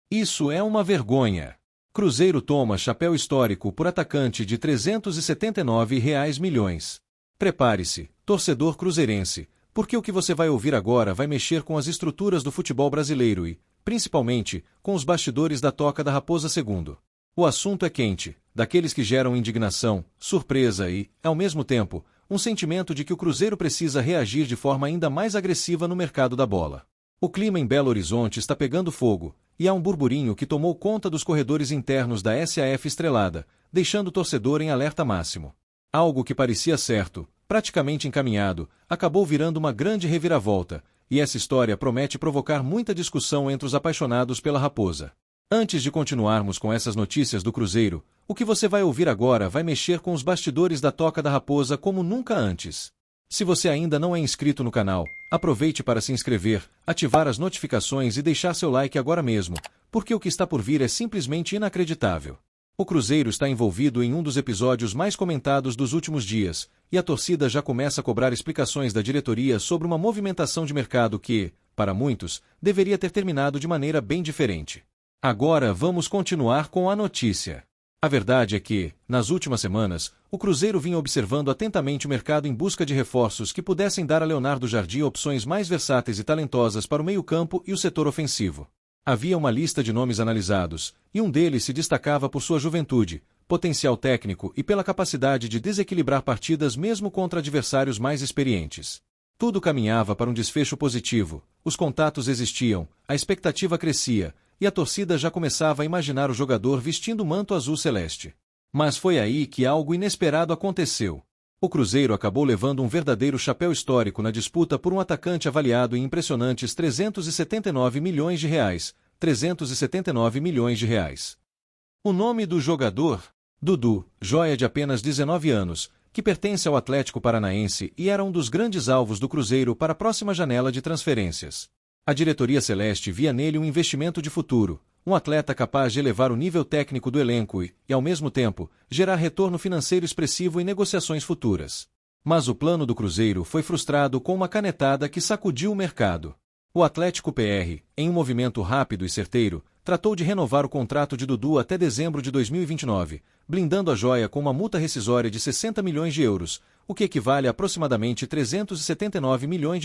Isso é uma vergonha. Cruzeiro toma chapéu histórico por atacante de R$ 379 milhões. Prepare-se, torcedor cruzeirense, porque o que você vai ouvir agora vai mexer com as estruturas do futebol brasileiro e, principalmente, com os bastidores da Toca da Raposa II. O assunto é quente, daqueles que geram indignação, surpresa e, ao mesmo tempo, um sentimento de que o Cruzeiro precisa reagir de forma ainda mais agressiva no mercado da bola. O clima em Belo Horizonte está pegando fogo, e há um burburinho que tomou conta dos corredores internos da SAF Estrelada, deixando o torcedor em alerta máximo. Algo que parecia certo, praticamente encaminhado, acabou virando uma grande reviravolta, e essa história promete provocar muita discussão entre os apaixonados pela Raposa. Antes de continuarmos com essas notícias do Cruzeiro, o que você vai ouvir agora vai mexer com os bastidores da Toca da Raposa como nunca antes. Se você ainda não é inscrito no canal, aproveite para se inscrever, ativar as notificações e deixar seu like agora mesmo, porque o que está por vir é simplesmente inacreditável. O Cruzeiro está envolvido em um dos episódios mais comentados dos últimos dias, e a torcida já começa a cobrar explicações da diretoria sobre uma movimentação de mercado que, para muitos, deveria ter terminado de maneira bem diferente. Agora vamos continuar com a notícia. A verdade é que, nas últimas semanas, o Cruzeiro vinha observando atentamente o mercado em busca de reforços que pudessem dar a Leonardo Jardim opções mais versáteis e talentosas para o meio-campo e o setor ofensivo. Havia uma lista de nomes analisados, e um deles se destacava por sua juventude, potencial técnico e pela capacidade de desequilibrar partidas mesmo contra adversários mais experientes. Tudo caminhava para um desfecho positivo, os contatos existiam, a expectativa crescia, e a torcida já começava a imaginar o jogador vestindo o manto azul celeste. Mas foi aí que algo inesperado aconteceu. O Cruzeiro acabou levando um verdadeiro chapéu histórico na disputa por um atacante avaliado em impressionantes R$ 379 milhões. 379 milhões de reais. O nome do jogador? Dudu, joia de apenas 19 anos, que pertence ao Atlético Paranaense e era um dos grandes alvos do Cruzeiro para a próxima janela de transferências. A diretoria celeste via nele um investimento de futuro, um atleta capaz de elevar o nível técnico do elenco e, ao mesmo tempo, gerar retorno financeiro expressivo em negociações futuras. Mas o plano do Cruzeiro foi frustrado com uma canetada que sacudiu o mercado. O Atlético PR, em um movimento rápido e certeiro, tratou de renovar o contrato de Dudu até dezembro de 2029, blindando a joia com uma multa rescisória de 60 milhões de euros, o que equivale a aproximadamente R$ 379 milhões.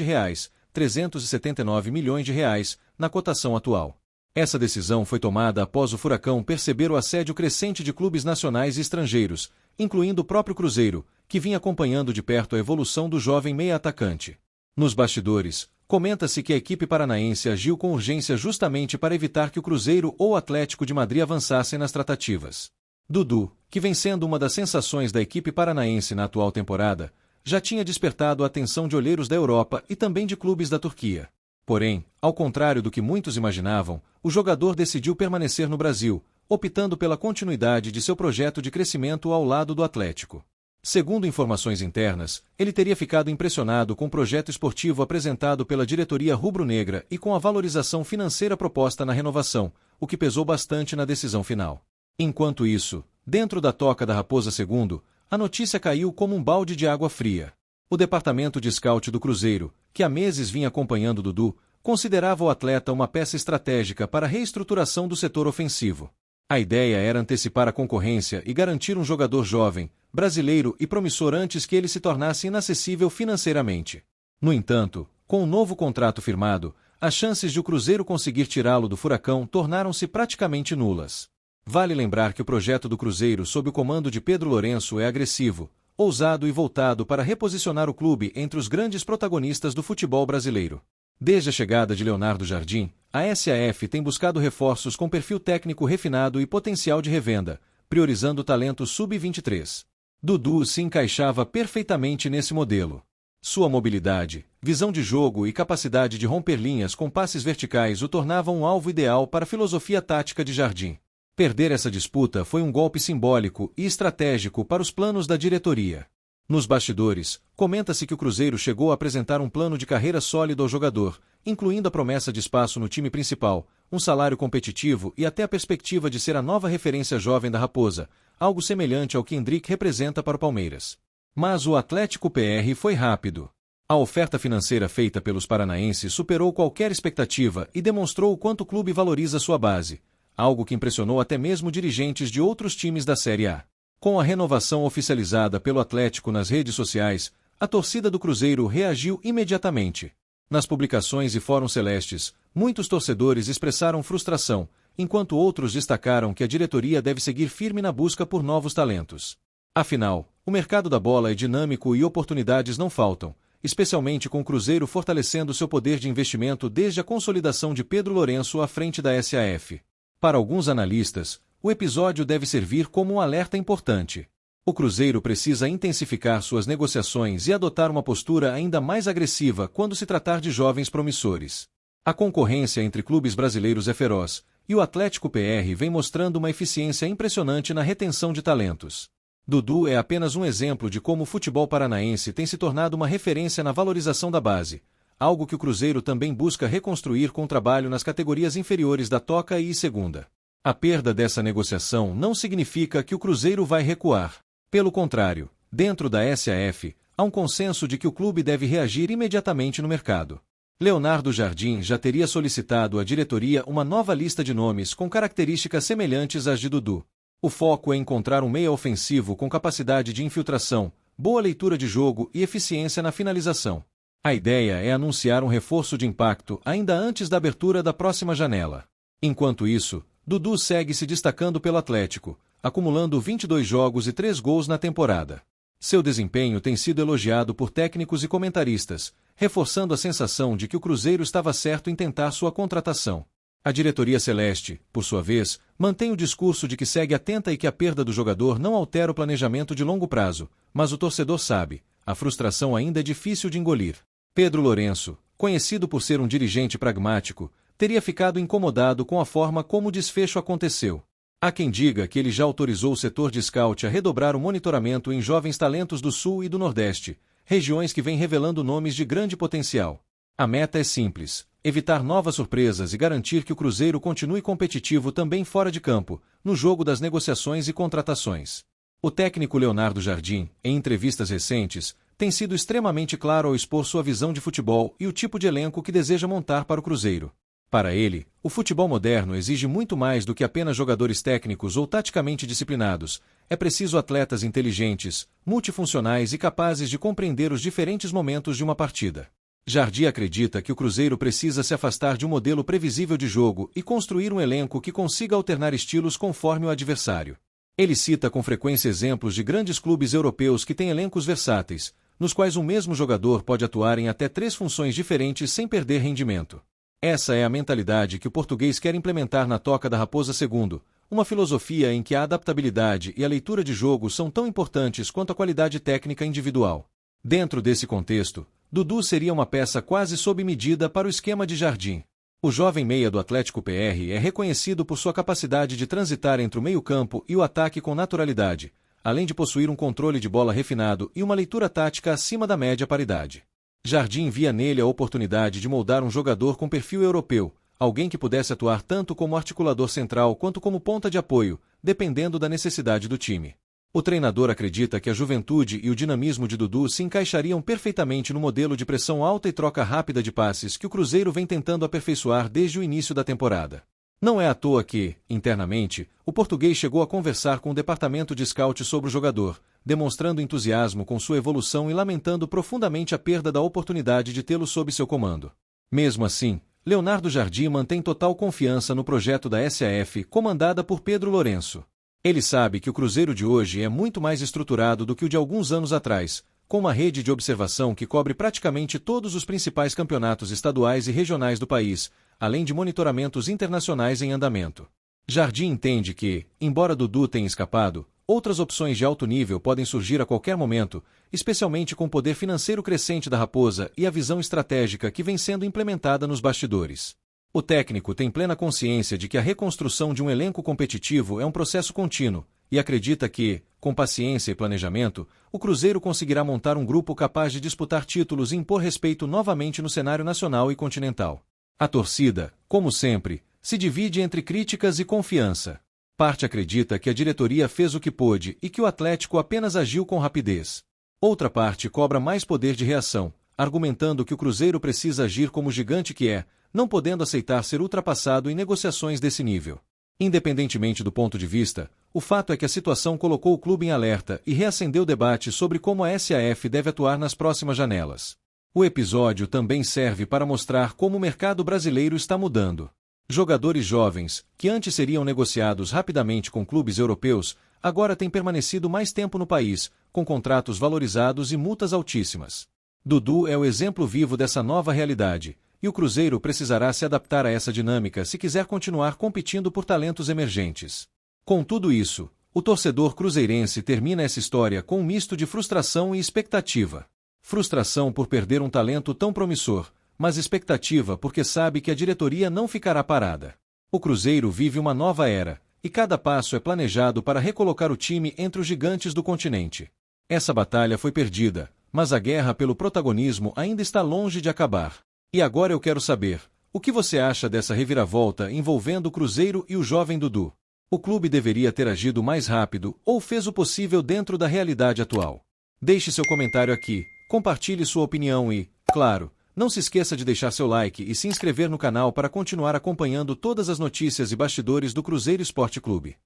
379 milhões de reais, na cotação atual. Essa decisão foi tomada após o Furacão perceber o assédio crescente de clubes nacionais e estrangeiros, incluindo o próprio Cruzeiro, que vinha acompanhando de perto a evolução do jovem meia-atacante. Nos bastidores, comenta-se que a equipe paranaense agiu com urgência justamente para evitar que o Cruzeiro ou o Atlético de Madrid avançassem nas tratativas. Dudu, que vem sendo uma das sensações da equipe paranaense na atual temporada, já tinha despertado a atenção de olheiros da Europa e também de clubes da Turquia. Porém, ao contrário do que muitos imaginavam, o jogador decidiu permanecer no Brasil, optando pela continuidade de seu projeto de crescimento ao lado do Atlético. Segundo informações internas, ele teria ficado impressionado com o projeto esportivo apresentado pela diretoria rubro-negra e com a valorização financeira proposta na renovação, o que pesou bastante na decisão final. Enquanto isso, dentro da Toca da Raposa II, a notícia caiu como um balde de água fria. O departamento de scout do Cruzeiro, que há meses vinha acompanhando Dudu, considerava o atleta uma peça estratégica para a reestruturação do setor ofensivo. A ideia era antecipar a concorrência e garantir um jogador jovem, brasileiro e promissor antes que ele se tornasse inacessível financeiramente. No entanto, com o novo contrato firmado, as chances de o Cruzeiro conseguir tirá-lo do Furacão tornaram-se praticamente nulas. Vale lembrar que o projeto do Cruzeiro sob o comando de Pedro Lourenço é agressivo, ousado e voltado para reposicionar o clube entre os grandes protagonistas do futebol brasileiro. Desde a chegada de Leonardo Jardim, a SAF tem buscado reforços com perfil técnico refinado e potencial de revenda, priorizando o talento sub-23. Dudu se encaixava perfeitamente nesse modelo. Sua mobilidade, visão de jogo e capacidade de romper linhas com passes verticais o tornavam um alvo ideal para a filosofia tática de Jardim. Perder essa disputa foi um golpe simbólico e estratégico para os planos da diretoria. Nos bastidores, comenta-se que o Cruzeiro chegou a apresentar um plano de carreira sólido ao jogador, incluindo a promessa de espaço no time principal, um salário competitivo e até a perspectiva de ser a nova referência jovem da Raposa, algo semelhante ao que Endrick representa para o Palmeiras. Mas o Atlético PR foi rápido. A oferta financeira feita pelos paranaenses superou qualquer expectativa e demonstrou o quanto o clube valoriza sua base, algo que impressionou até mesmo dirigentes de outros times da Série A. Com a renovação oficializada pelo Atlético nas redes sociais, a torcida do Cruzeiro reagiu imediatamente. Nas publicações e fóruns celestes, muitos torcedores expressaram frustração, enquanto outros destacaram que a diretoria deve seguir firme na busca por novos talentos. Afinal, o mercado da bola é dinâmico e oportunidades não faltam, especialmente com o Cruzeiro fortalecendo seu poder de investimento desde a consolidação de Pedro Lourenço à frente da SAF. Para alguns analistas, o episódio deve servir como um alerta importante. O Cruzeiro precisa intensificar suas negociações e adotar uma postura ainda mais agressiva quando se tratar de jovens promissores. A concorrência entre clubes brasileiros é feroz, e o Atlético PR vem mostrando uma eficiência impressionante na retenção de talentos. Dudu é apenas um exemplo de como o futebol paranaense tem se tornado uma referência na valorização da base, algo que o Cruzeiro também busca reconstruir com o trabalho nas categorias inferiores da Toca e Segunda. A perda dessa negociação não significa que o Cruzeiro vai recuar. Pelo contrário, dentro da SAF, há um consenso de que o clube deve reagir imediatamente no mercado. Leonardo Jardim já teria solicitado à diretoria uma nova lista de nomes com características semelhantes às de Dudu. O foco é encontrar um meia ofensivo com capacidade de infiltração, boa leitura de jogo e eficiência na finalização. A ideia é anunciar um reforço de impacto ainda antes da abertura da próxima janela. Enquanto isso, Dudu segue se destacando pelo Atlético, acumulando 22 jogos e 3 gols na temporada. Seu desempenho tem sido elogiado por técnicos e comentaristas, reforçando a sensação de que o Cruzeiro estava certo em tentar sua contratação. A diretoria celeste, por sua vez, mantém o discurso de que segue atenta e que a perda do jogador não altera o planejamento de longo prazo, mas o torcedor sabe, a frustração ainda é difícil de engolir. Pedro Lourenço, conhecido por ser um dirigente pragmático, teria ficado incomodado com a forma como o desfecho aconteceu. Há quem diga que ele já autorizou o setor de scout a redobrar o monitoramento em jovens talentos do Sul e do Nordeste, regiões que vêm revelando nomes de grande potencial. A meta é simples: evitar novas surpresas e garantir que o Cruzeiro continue competitivo também fora de campo, no jogo das negociações e contratações. O técnico Leonardo Jardim, em entrevistas recentes, tem sido extremamente claro ao expor sua visão de futebol e o tipo de elenco que deseja montar para o Cruzeiro. Para ele, o futebol moderno exige muito mais do que apenas jogadores técnicos ou taticamente disciplinados. É preciso atletas inteligentes, multifuncionais e capazes de compreender os diferentes momentos de uma partida. Jardim acredita que o Cruzeiro precisa se afastar de um modelo previsível de jogo e construir um elenco que consiga alternar estilos conforme o adversário. Ele cita com frequência exemplos de grandes clubes europeus que têm elencos versáteis, nos quais um mesmo jogador pode atuar em até 3 funções diferentes sem perder rendimento. Essa é a mentalidade que o português quer implementar na Toca da Raposa II, uma filosofia em que a adaptabilidade e a leitura de jogo são tão importantes quanto a qualidade técnica individual. Dentro desse contexto, Dudu seria uma peça quase sob medida para o esquema de Jardim. O jovem meia do Atlético PR é reconhecido por sua capacidade de transitar entre o meio-campo e o ataque com naturalidade, além de possuir um controle de bola refinado e uma leitura tática acima da média para a idade. Jardim via nele a oportunidade de moldar um jogador com perfil europeu, alguém que pudesse atuar tanto como articulador central quanto como ponta de apoio, dependendo da necessidade do time. O treinador acredita que a juventude e o dinamismo de Dudu se encaixariam perfeitamente no modelo de pressão alta e troca rápida de passes que o Cruzeiro vem tentando aperfeiçoar desde o início da temporada. Não é à toa que, internamente, o português chegou a conversar com o departamento de scout sobre o jogador, demonstrando entusiasmo com sua evolução e lamentando profundamente a perda da oportunidade de tê-lo sob seu comando. Mesmo assim, Leonardo Jardim mantém total confiança no projeto da SAF, comandada por Pedro Lourenço. Ele sabe que o Cruzeiro de hoje é muito mais estruturado do que o de alguns anos atrás, com uma rede de observação que cobre praticamente todos os principais campeonatos estaduais e regionais do país, além de monitoramentos internacionais em andamento. Jardim entende que, embora Dudu tenha escapado, outras opções de alto nível podem surgir a qualquer momento, especialmente com o poder financeiro crescente da Raposa e a visão estratégica que vem sendo implementada nos bastidores. O técnico tem plena consciência de que a reconstrução de um elenco competitivo é um processo contínuo, e acredita que, com paciência e planejamento, o Cruzeiro conseguirá montar um grupo capaz de disputar títulos e impor respeito novamente no cenário nacional e continental. A torcida, como sempre, se divide entre críticas e confiança. Parte acredita que a diretoria fez o que pôde e que o Atlético apenas agiu com rapidez. Outra parte cobra mais poder de reação, argumentando que o Cruzeiro precisa agir como o gigante que é, não podendo aceitar ser ultrapassado em negociações desse nível. Independentemente do ponto de vista, o fato é que a situação colocou o clube em alerta e reacendeu o debate sobre como a SAF deve atuar nas próximas janelas. O episódio também serve para mostrar como o mercado brasileiro está mudando. Jogadores jovens, que antes seriam negociados rapidamente com clubes europeus, agora têm permanecido mais tempo no país, com contratos valorizados e multas altíssimas. Dudu é o exemplo vivo dessa nova realidade, e o Cruzeiro precisará se adaptar a essa dinâmica se quiser continuar competindo por talentos emergentes. Com tudo isso, o torcedor cruzeirense termina essa história com um misto de frustração e expectativa. Frustração por perder um talento tão promissor, mas expectativa porque sabe que a diretoria não ficará parada. O Cruzeiro vive uma nova era, e cada passo é planejado para recolocar o time entre os gigantes do continente. Essa batalha foi perdida, mas a guerra pelo protagonismo ainda está longe de acabar. E agora eu quero saber, o que você acha dessa reviravolta envolvendo o Cruzeiro e o jovem Dudu? O clube deveria ter agido mais rápido ou fez o possível dentro da realidade atual? Deixe seu comentário aqui, compartilhe sua opinião e, claro, não se esqueça de deixar seu like e se inscrever no canal para continuar acompanhando todas as notícias e bastidores do Cruzeiro Esporte Clube.